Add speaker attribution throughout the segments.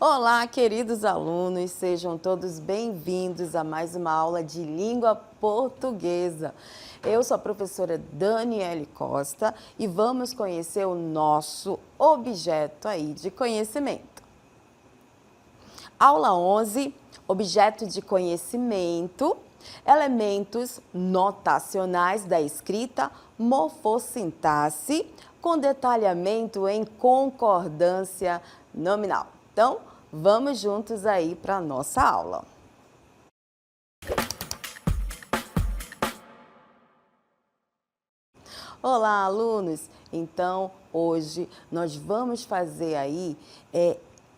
Speaker 1: Olá, queridos alunos, sejam todos bem-vindos a mais uma aula de língua portuguesa. Eu sou a professora Daniele Costa e vamos conhecer o nosso objeto aí de conhecimento. Aula 11, objeto de conhecimento, elementos notacionais da escrita, morfossintaxe, com detalhamento em concordância nominal. Então, vamos juntos aí para a nossa aula. Olá, alunos! Então, hoje nós vamos fazer aí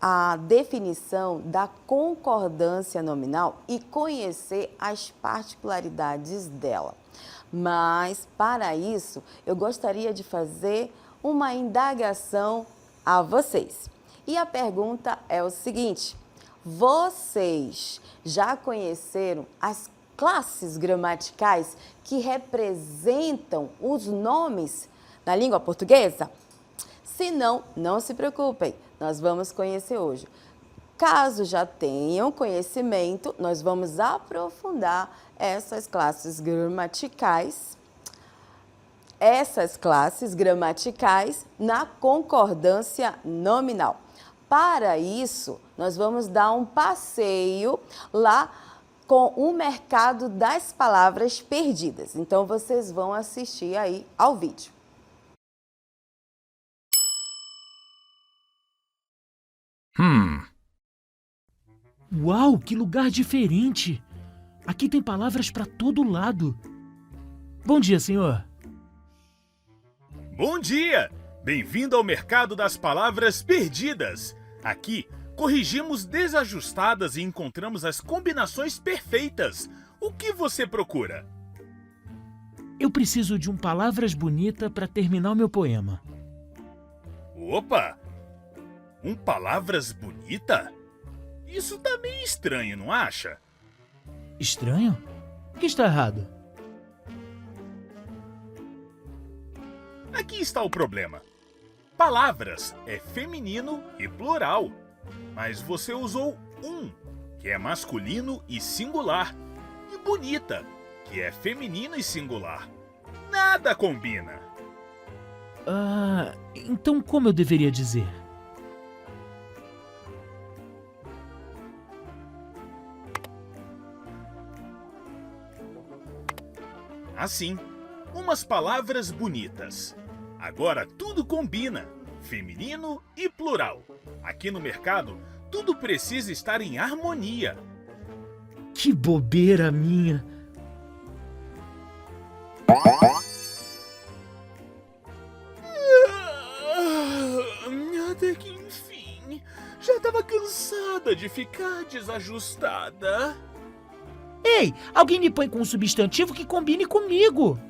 Speaker 1: a definição da concordância nominal e conhecer as particularidades dela. Mas, para isso, eu gostaria de fazer uma indagação a vocês. E a pergunta é o seguinte: vocês já conheceram as classes gramaticais que representam os nomes na língua portuguesa? Se não, não se preocupem, nós vamos conhecer hoje. Caso já tenham conhecimento, nós vamos aprofundar essas classes gramaticais na concordância nominal. Para isso, nós vamos dar um passeio lá com o mercado das palavras perdidas. Então, vocês vão assistir aí ao vídeo.
Speaker 2: Uau, que lugar diferente! Aqui tem palavras para todo lado. Bom dia, senhor.
Speaker 3: Bom dia! Bem-vindo ao Mercado das Palavras Perdidas. Aqui, corrigimos desajustadas e encontramos as combinações perfeitas. O que você procura?
Speaker 2: Eu preciso de palavras bonita para terminar o meu poema.
Speaker 3: Opa! Palavras bonita? Isso tá meio estranho, não acha?
Speaker 2: Estranho? O que está errado?
Speaker 3: Aqui está o problema. Palavras é feminino e plural, mas você usou que é masculino e singular, e bonita, que é feminino e singular. Nada combina.
Speaker 2: Então como eu deveria dizer?
Speaker 3: Assim, umas palavras bonitas. Agora tudo combina, feminino e plural. Aqui no mercado, tudo precisa estar em harmonia.
Speaker 2: Que bobeira minha!
Speaker 3: Até que enfim, já estava cansada de ficar desajustada.
Speaker 2: Ei, alguém me põe com um substantivo que combine comigo!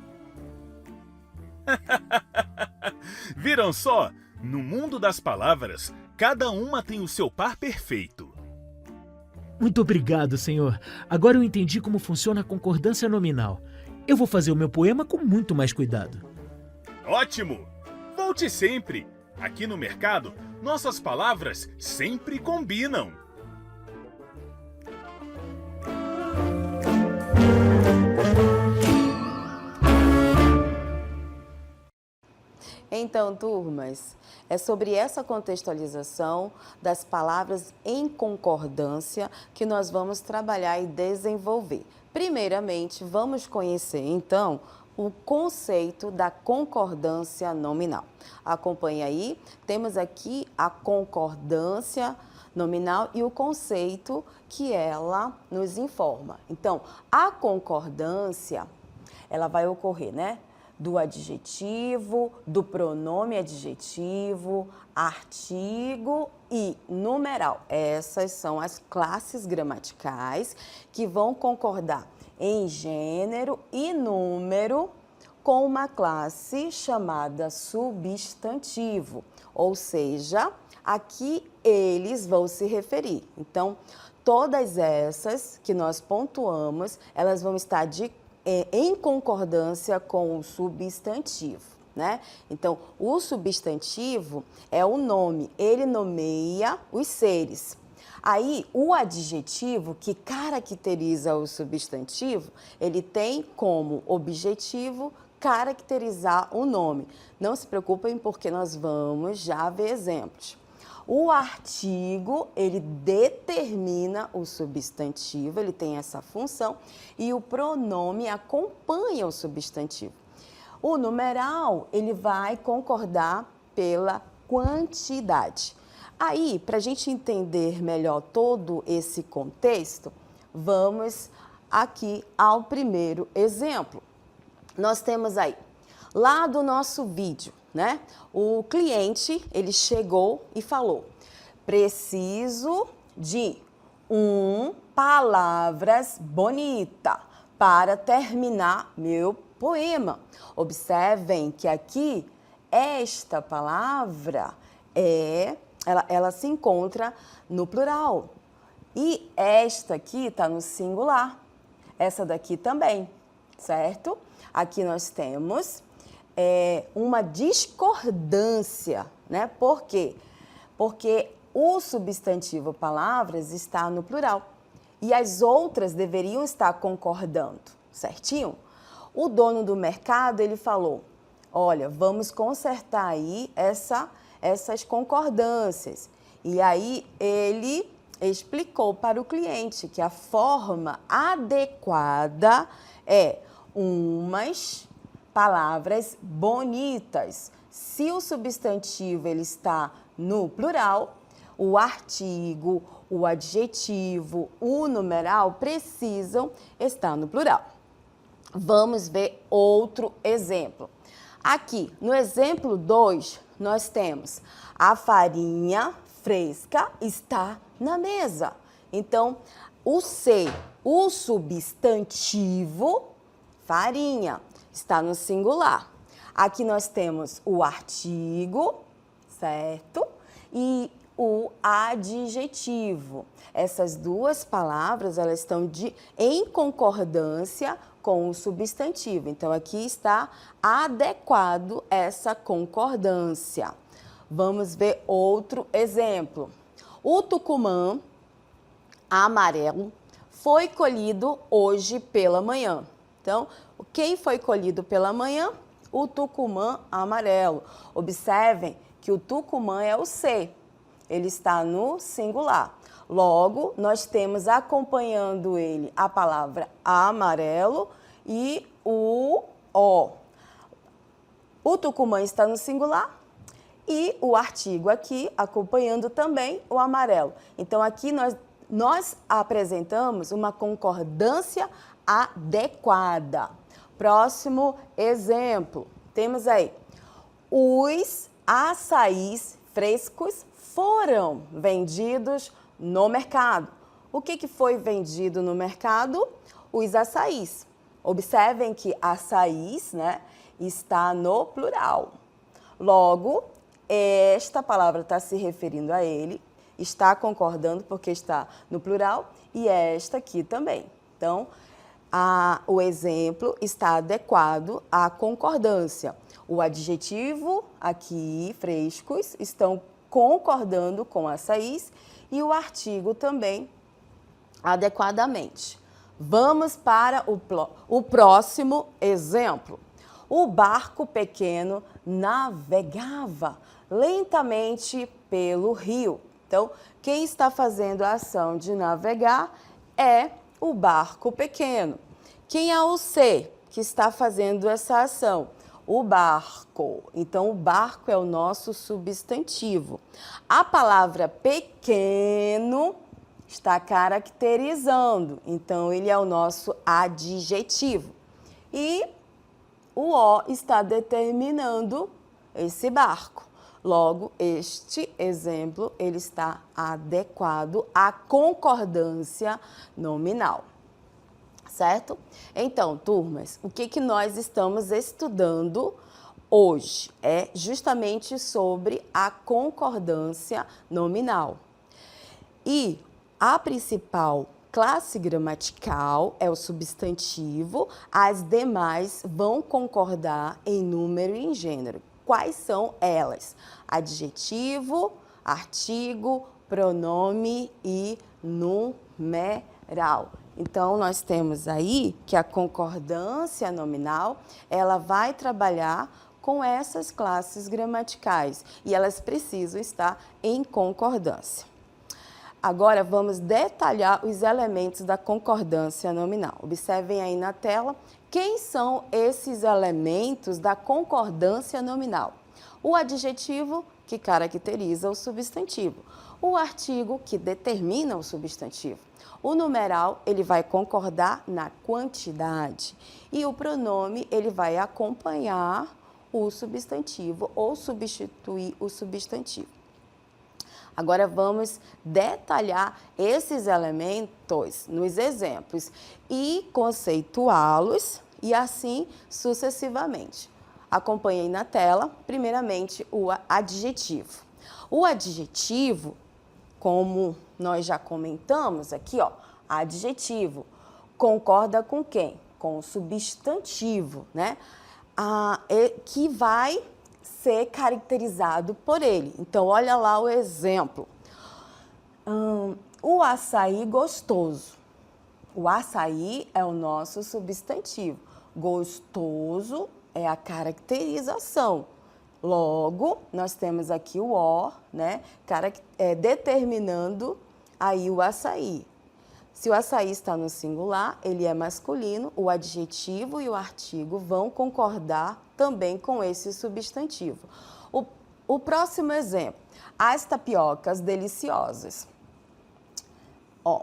Speaker 3: Viram só? No mundo das palavras, cada uma tem o seu par perfeito.
Speaker 2: Muito obrigado, senhor. Agora eu entendi como funciona a concordância nominal. Eu vou fazer o meu poema com muito mais cuidado.
Speaker 3: Ótimo! Volte sempre! Aqui no mercado, nossas palavras sempre combinam.
Speaker 1: Então, turmas, é sobre essa contextualização das palavras em concordância que nós vamos trabalhar e desenvolver. Primeiramente, vamos conhecer, então, o conceito da concordância nominal. Acompanhe aí, temos aqui a concordância nominal e o conceito que ela nos informa. Então, a concordância, ela vai ocorrer, né? Do adjetivo, do pronome adjetivo, artigo e numeral. Essas são as classes gramaticais que vão concordar em gênero e número com uma classe chamada substantivo, ou seja, aqui eles vão se referir. Então, todas essas que nós pontuamos, elas vão estar em concordância com o substantivo, né? Então, o substantivo é o nome, ele nomeia os seres. Aí, o adjetivo que caracteriza o substantivo, ele tem como objetivo caracterizar o nome. Não se preocupem porque nós vamos já ver exemplos. O artigo, ele determina o substantivo, ele tem essa função, e o pronome acompanha o substantivo. O numeral, ele vai concordar pela quantidade. Aí, para a gente entender melhor todo esse contexto, vamos aqui ao primeiro exemplo. Nós temos aí, lá do nosso vídeo, né? O cliente, ele chegou e falou: preciso de palavras bonita para terminar meu poema. Observem que aqui, esta palavra ela se encontra no plural. E esta aqui está no singular. Essa daqui também, certo? Aqui nós temos uma discordância, né? Por quê? Porque o substantivo palavras está no plural e as outras deveriam estar concordando, certinho? O dono do mercado, ele falou: olha, vamos consertar aí essas concordâncias. E aí ele explicou para o cliente que a forma adequada é umas palavras bonitas. Se o substantivo ele está no plural, o artigo, o adjetivo, o numeral precisam estar no plural. Vamos ver outro exemplo. Aqui, no exemplo 2, nós temos a farinha fresca está na mesa. Então, o substantivo, farinha, está no singular. Aqui nós temos o artigo, certo? E o adjetivo. Essas duas palavras, elas estão em concordância com o substantivo. Então, aqui está adequado essa concordância. Vamos ver outro exemplo. O tucumã amarelo foi colhido hoje pela manhã. Então, quem foi colhido pela manhã? O tucumã amarelo. Observem que o tucumã é o C. Ele está no singular. Logo, nós temos acompanhando ele a palavra amarelo e o O. O tucumã está no singular e o artigo aqui acompanhando também o amarelo. Então, aqui nós apresentamos uma concordância adequada. Próximo exemplo. Temos aí: os açaís frescos foram vendidos no mercado. O que foi vendido no mercado? Os açaís. Observem que açaís, né, está no plural. Logo, esta palavra está se referindo a ele, está concordando porque está no plural e esta aqui também. Então, o exemplo está adequado à concordância. O adjetivo aqui, frescos, estão concordando com açaís e o artigo também adequadamente. Vamos para o próximo exemplo. O barco pequeno navegava lentamente pelo rio. Então, quem está fazendo a ação de navegar é o barco pequeno. Quem é o C que está fazendo essa ação? O barco. Então, o barco é o nosso substantivo. A palavra pequeno está caracterizando. Então, ele é o nosso adjetivo. E o O está determinando esse barco. Logo, este exemplo ele está adequado à concordância nominal. Certo? Então, turmas, o que nós estamos estudando hoje é justamente sobre a concordância nominal. E a principal classe gramatical é o substantivo, as demais vão concordar em número e em gênero. Quais são elas? Adjetivo, artigo, pronome e numeral. Então, nós temos aí que a concordância nominal, ela vai trabalhar com essas classes gramaticais e elas precisam estar em concordância. Agora, vamos detalhar os elementos da concordância nominal. Observem aí na tela quem são esses elementos da concordância nominal. O adjetivo, que caracteriza o substantivo. O artigo, que determina o substantivo. O numeral, ele vai concordar na quantidade. E o pronome, ele vai acompanhar o substantivo ou substituir o substantivo. Agora vamos detalhar esses elementos nos exemplos e conceituá-los e assim sucessivamente. Acompanhem na tela, primeiramente, o adjetivo. O adjetivo, como nós já comentamos aqui, ó, adjetivo, concorda com quem? Com o substantivo, né? Que vai ser caracterizado por ele. Então, olha lá o exemplo. O açaí gostoso. O açaí é o nosso substantivo. Gostoso é a caracterização. Logo, nós temos aqui o "o", né, determinando aí o açaí. Se o açaí está no singular, ele é masculino, o adjetivo e o artigo vão concordar também com esse substantivo. O próximo exemplo, as tapiocas deliciosas. Ó,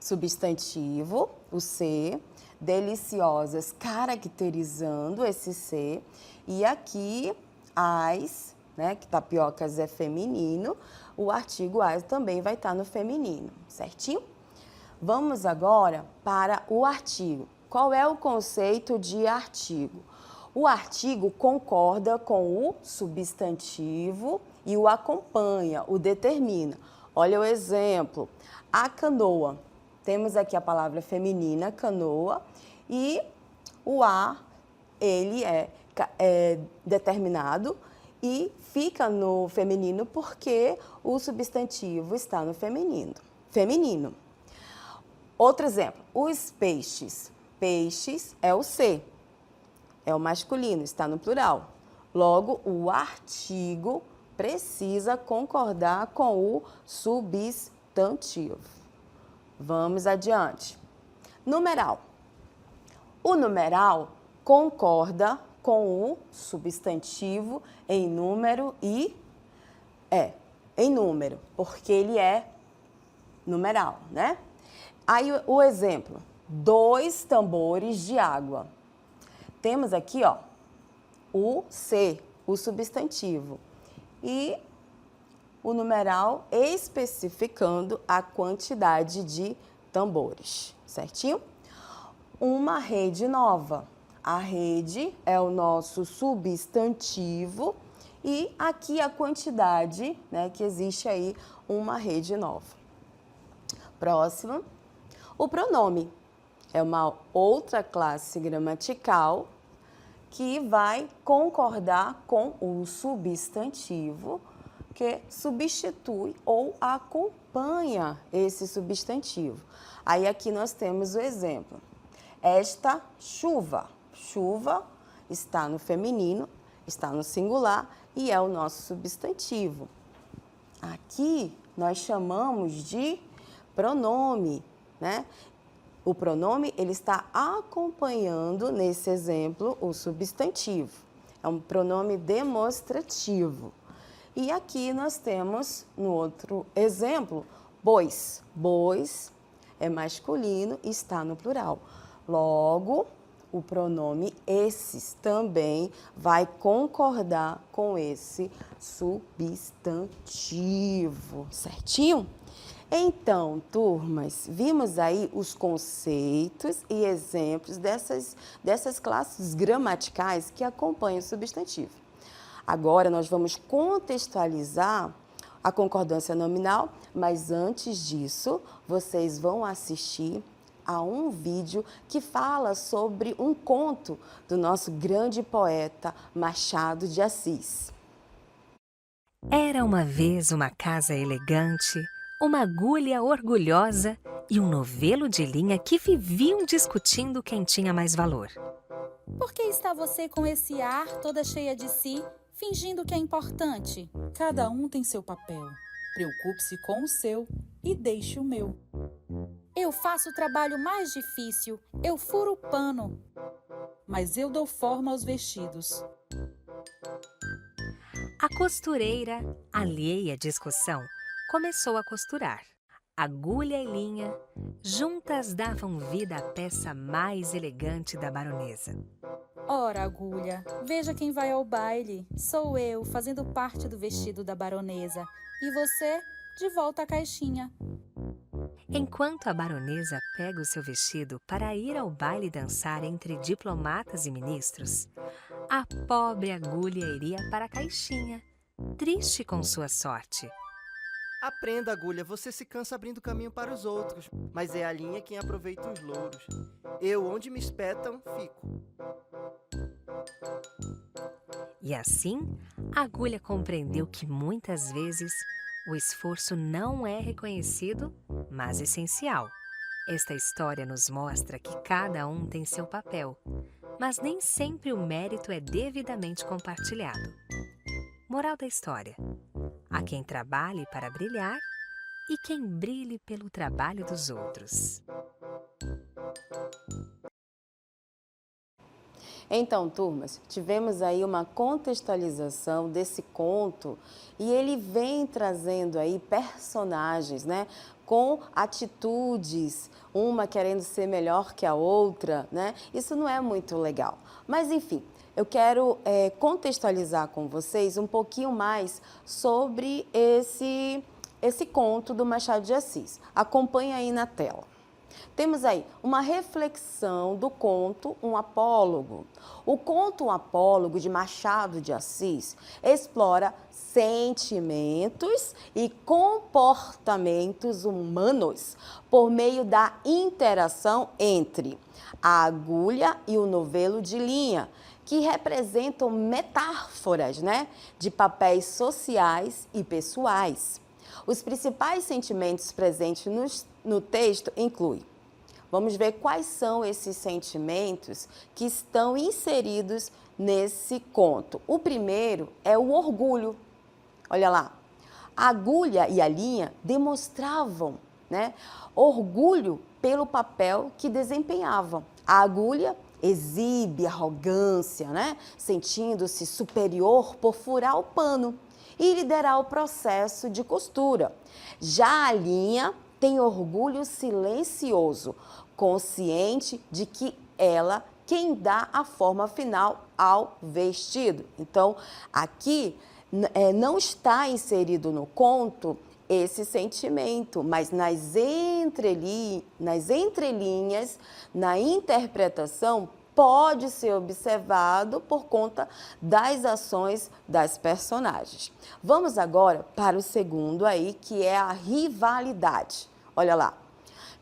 Speaker 1: substantivo, o "c", deliciosas caracterizando esse "c", e aqui as, né, que tapiocas é feminino, o artigo as também vai estar no feminino, certinho? Vamos agora para o artigo. Qual é o conceito de artigo? O artigo concorda com o substantivo e o acompanha, o determina. Olha o exemplo. A canoa. Temos aqui a palavra feminina, canoa, e o "a", ele é determinado e fica no feminino porque o substantivo está no feminino. Outro exemplo, os peixes. Peixes é o "c", é o masculino, está no plural. Logo, o artigo precisa concordar com o substantivo. Vamos adiante. Numeral. O numeral concorda com o substantivo em número e em número, porque ele é numeral, né? Aí o exemplo, 2 tambores de água. Temos aqui, ó, o "c", o substantivo, e o numeral especificando a quantidade de tambores, certinho? Uma rede nova. A rede é o nosso substantivo e aqui a quantidade, né, que existe aí uma rede nova. Próximo. O pronome é uma outra classe gramatical que vai concordar com o substantivo que substitui ou acompanha esse substantivo. Aí aqui nós temos o exemplo. Esta chuva. Chuva está no feminino, está no singular e é o nosso substantivo. Aqui nós chamamos de pronome, né? O pronome, ele está acompanhando, nesse exemplo, o substantivo. É um pronome demonstrativo. E aqui nós temos, no outro exemplo, bois. Bois é masculino e está no plural. Logo, o pronome esses também vai concordar com esse substantivo, certinho? Então, turmas, vimos aí os conceitos e exemplos dessas classes gramaticais que acompanham o substantivo. Agora, nós vamos contextualizar a concordância nominal, mas antes disso, vocês vão assistir a um vídeo que fala sobre um conto do nosso grande poeta Machado de Assis.
Speaker 4: Era uma vez uma casa elegante uma agulha orgulhosa e um novelo de linha que viviam discutindo quem tinha mais valor.
Speaker 5: Por que está você com esse ar toda cheia de si, fingindo que é importante?
Speaker 6: Cada um tem seu papel. Preocupe-se com o seu e deixe o meu.
Speaker 5: Eu faço o trabalho mais difícil, eu furo o pano.
Speaker 6: Mas eu dou forma aos vestidos.
Speaker 4: A costureira, alheia à discussão, começou a costurar. Agulha e linha, juntas davam vida à peça mais elegante da baronesa.
Speaker 5: Ora, agulha, veja quem vai ao baile. Sou eu, fazendo parte do vestido da baronesa. E você, de volta à caixinha.
Speaker 4: Enquanto a baronesa pega o seu vestido para ir ao baile dançar entre diplomatas e ministros, a pobre agulha iria para a caixinha, triste com sua sorte.
Speaker 7: Aprenda, agulha, você se cansa abrindo caminho para os outros, mas é a linha quem aproveita os louros. Eu, onde me espetam, fico.
Speaker 4: E assim, a agulha compreendeu que muitas vezes o esforço não é reconhecido, mas essencial. Esta história nos mostra que cada um tem seu papel, mas nem sempre o mérito é devidamente compartilhado. Moral da história: há quem trabalhe para brilhar e quem brilhe pelo trabalho dos outros.
Speaker 1: Então, turmas, tivemos aí uma contextualização desse conto e ele vem trazendo aí personagens, né, com atitudes, uma querendo ser melhor que a outra, né? Isso não é muito legal. Mas, enfim, eu quero contextualizar com vocês um pouquinho mais sobre esse conto do Machado de Assis. Acompanhe aí na tela. Temos aí uma reflexão do conto Um Apólogo. O conto Um Apólogo, de Machado de Assis, explora sentimentos e comportamentos humanos por meio da interação entre a agulha e o novelo de linha, que representam metáforas, né, de papéis sociais e pessoais. Os principais sentimentos presentes no texto incluem. Vamos ver quais são esses sentimentos que estão inseridos nesse conto. O primeiro é o orgulho. Olha lá, a agulha e a linha demonstravam, né, orgulho pelo papel que desempenhavam. A agulha exibe arrogância, né, sentindo-se superior por furar o pano e liderar o processo de costura. Já a linha tem orgulho silencioso, consciente de que ela quem dá a forma final ao vestido. Então, aqui não está inserido no conto esse sentimento, mas nas entrelinhas, na interpretação, pode ser observado por conta das ações das personagens. Vamos agora para o segundo aí, que é a rivalidade. Olha lá.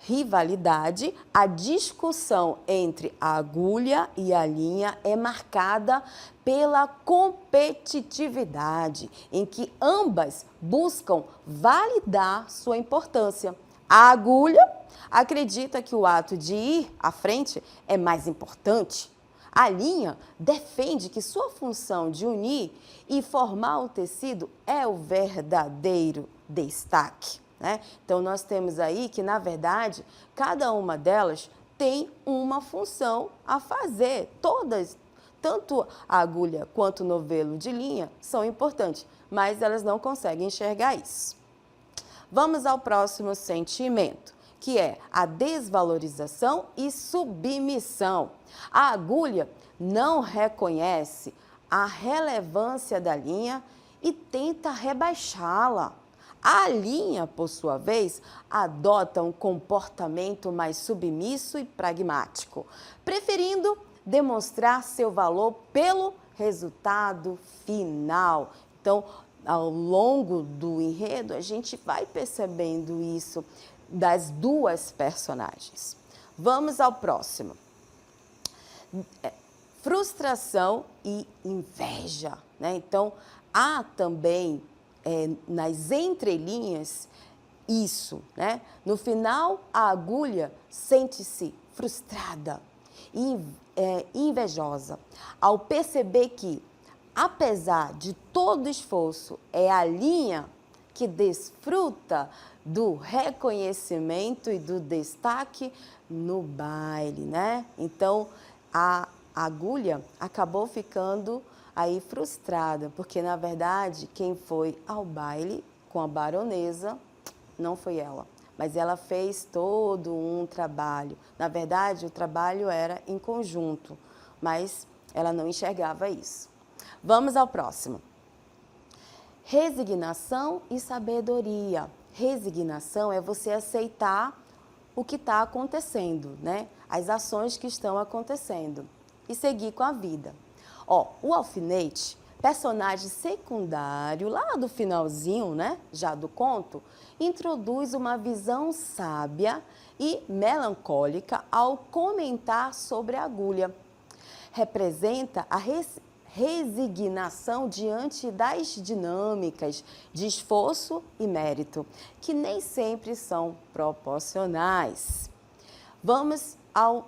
Speaker 1: Rivalidade, a discussão entre a agulha e a linha é marcada pela competitividade, em que ambas buscam validar sua importância. A agulha acredita que o ato de ir à frente é mais importante. A linha defende que sua função de unir e formar o tecido é o verdadeiro destaque. Então, nós temos aí que, na verdade, cada uma delas tem uma função a fazer. Todas, tanto a agulha quanto o novelo de linha, são importantes, mas elas não conseguem enxergar isso. Vamos ao próximo sentimento, que é a desvalorização e submissão. A agulha não reconhece a relevância da linha e tenta rebaixá-la. A linha, por sua vez, adota um comportamento mais submisso e pragmático, preferindo demonstrar seu valor pelo resultado final. Então, ao longo do enredo, a gente vai percebendo isso das duas personagens. Vamos ao próximo. Frustração e inveja, né? Então, há também nas entrelinhas isso, né? No final, a agulha sente-se frustrada e invejosa ao perceber que, apesar de todo o esforço, é a linha que desfruta do reconhecimento e do destaque no baile, né? Então, a agulha acabou ficando aí frustrada, porque, na verdade, quem foi ao baile com a baronesa não foi ela, mas ela fez todo um trabalho. Na verdade, o trabalho era em conjunto, mas ela não enxergava isso. Vamos ao próximo. Resignação e sabedoria. Resignação é você aceitar o que está acontecendo, né? As ações que estão acontecendo e seguir com a vida. Ó, o alfinete, personagem secundário, lá do finalzinho, né, já do conto, introduz uma visão sábia e melancólica ao comentar sobre a agulha. Representa a resignação diante das dinâmicas de esforço e mérito, que nem sempre são proporcionais. Vamos ao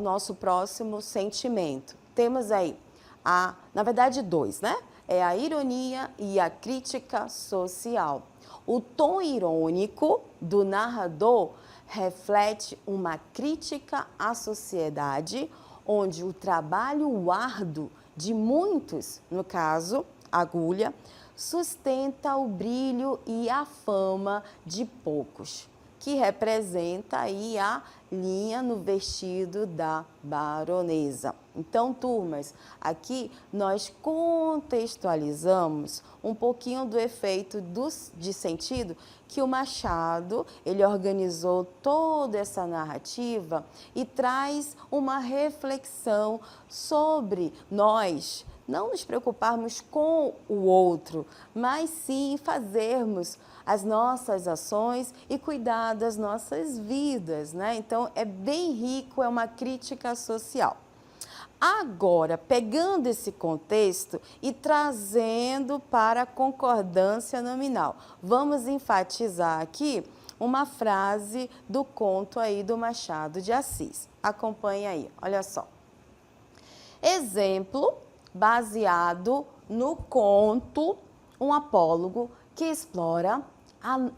Speaker 1: nosso próximo sentimento. Temos aí, na verdade, dois, né? É a ironia e a crítica social. O tom irônico do narrador reflete uma crítica à sociedade, onde o trabalho árduo de muitos, no caso, agulha, sustenta o brilho e a fama de poucos, que representa aí a linha no vestido da baronesa. Então, turmas, aqui nós contextualizamos um pouquinho do efeito de sentido que o Machado, ele organizou toda essa narrativa e traz uma reflexão sobre nós não nos preocuparmos com o outro, mas sim fazermos as nossas ações e cuidar das nossas vidas, né? Então, é bem rico, é uma crítica social. Agora, pegando esse contexto e trazendo para a concordância nominal, vamos enfatizar aqui uma frase do conto aí do Machado de Assis. Acompanhe aí, olha só. Exemplo baseado no conto Um Apólogo, que explora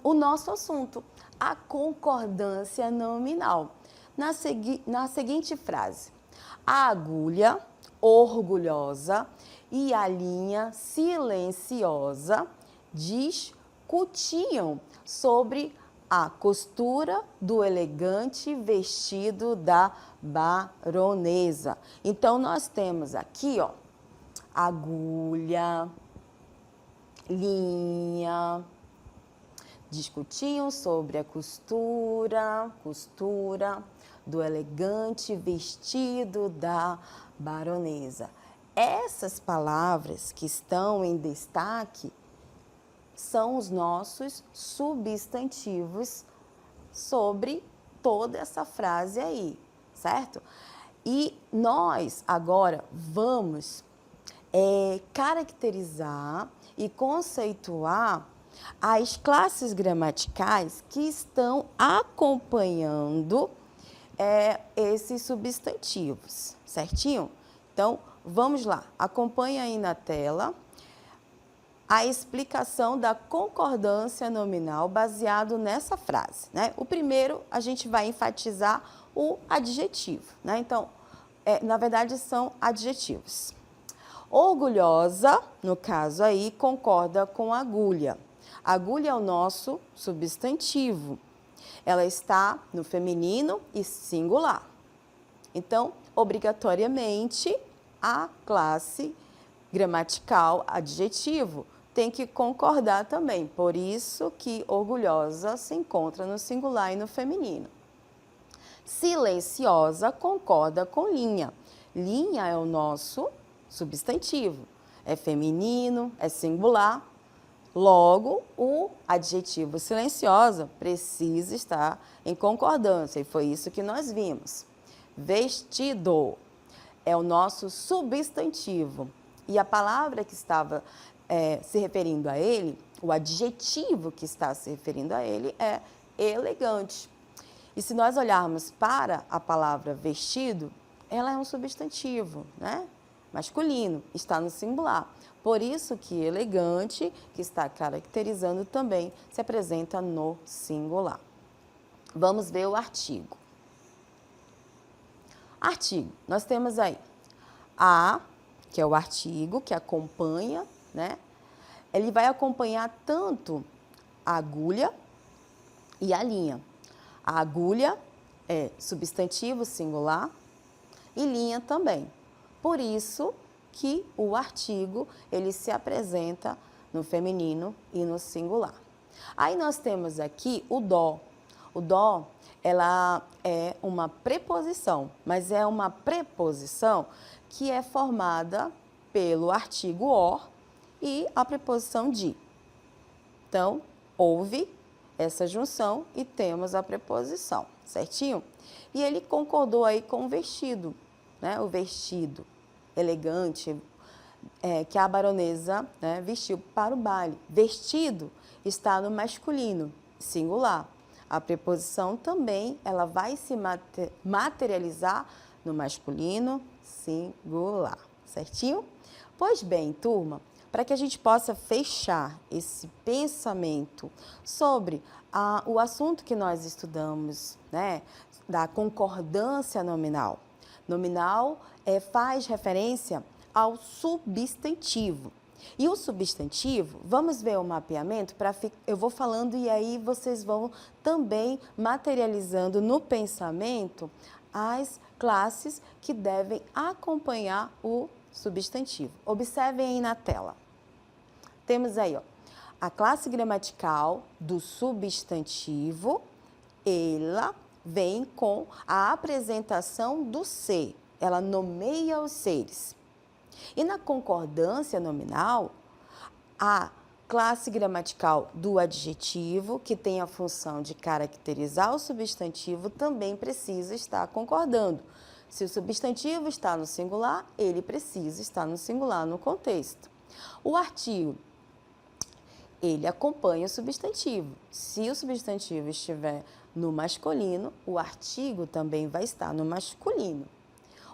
Speaker 1: o nosso assunto, a concordância nominal. Na seguinte frase: a agulha orgulhosa e a linha silenciosa discutiam sobre a costura do elegante vestido da baronesa. Então, nós temos aqui, ó, agulha, linha, discutiam sobre a costura do elegante vestido da baronesa. Essas palavras que estão em destaque são os nossos substantivos sobre toda essa frase aí, certo? E nós agora vamos caracterizar e conceituar as classes gramaticais que estão acompanhando esses substantivos, certinho? Então, vamos lá, acompanha aí na tela a explicação da concordância nominal baseado nessa frase, né? O primeiro, a gente vai enfatizar o adjetivo, né? Então, na verdade, são adjetivos. Orgulhosa, no caso aí, concorda com agulha. Agulha é o nosso substantivo. Ela está no feminino e singular. Então, obrigatoriamente, a classe gramatical adjetivo tem que concordar também. Por isso que orgulhosa se encontra no singular e no feminino. Silenciosa concorda com linha. Linha é o nosso substantivo. É feminino, é singular. Logo, o adjetivo silenciosa precisa estar em concordância. E foi isso que nós vimos. Vestido é o nosso substantivo. E a palavra que estava se referindo a ele O adjetivo que está se referindo a ele é elegante. E se nós olharmos para a palavra vestido, ela é um substantivo, né? Masculino, está no singular. Por isso que elegante, que está caracterizando também, se apresenta no singular. Vamos ver o artigo. Artigo, nós temos aí a, que é o artigo que acompanha, né? Ele vai acompanhar tanto a agulha e a linha. A agulha é substantivo singular e linha também. Por isso que o artigo ele se apresenta no feminino e no singular. Aí nós temos aqui o dó. O dó, ela é uma preposição, mas é uma preposição que é formada pelo artigo or e a preposição de. Então, houve essa junção e temos a preposição, certinho? E ele concordou aí com o vestido, né? O vestido elegante que a baronesa, né, vestiu para o baile. Vestido está no masculino, singular. A preposição também ela vai se materializar no masculino, singular, certinho? Pois bem, turma, para que a gente possa fechar esse pensamento sobre o assunto que nós estudamos, né, da concordância nominal. Nominal faz referência ao substantivo. E o substantivo, vamos ver o mapeamento, eu vou falando e aí vocês vão também materializando no pensamento as classes que devem acompanhar o substantivo. Observem aí na tela. Temos aí, ó, a classe gramatical do substantivo, ela vem com a apresentação do ser, ela nomeia os seres. E na concordância nominal, a classe gramatical do adjetivo, que tem a função de caracterizar o substantivo, também precisa estar concordando. Se o substantivo está no singular, ele precisa estar no singular no contexto. O artigo, ele acompanha o substantivo. Se o substantivo estiver no masculino, o artigo também vai estar no masculino.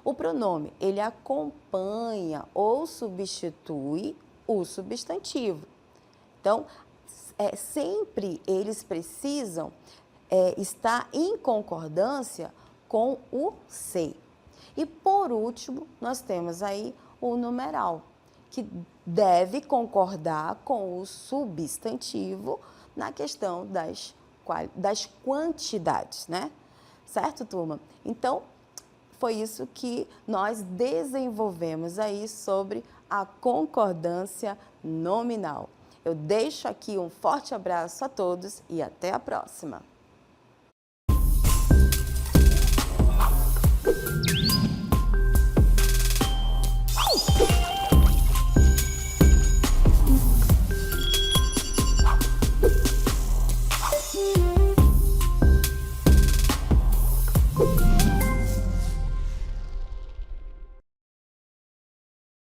Speaker 1: O pronome, ele acompanha ou substitui o substantivo. Então, sempre eles precisam estar em concordância com o ser. E, por último, nós temos aí o numeral, que deve concordar com o substantivo na questão das quantidades, né? Certo, turma? Então, foi isso que nós desenvolvemos aí sobre a concordância nominal. Eu deixo aqui um forte abraço a todos e até a próxima!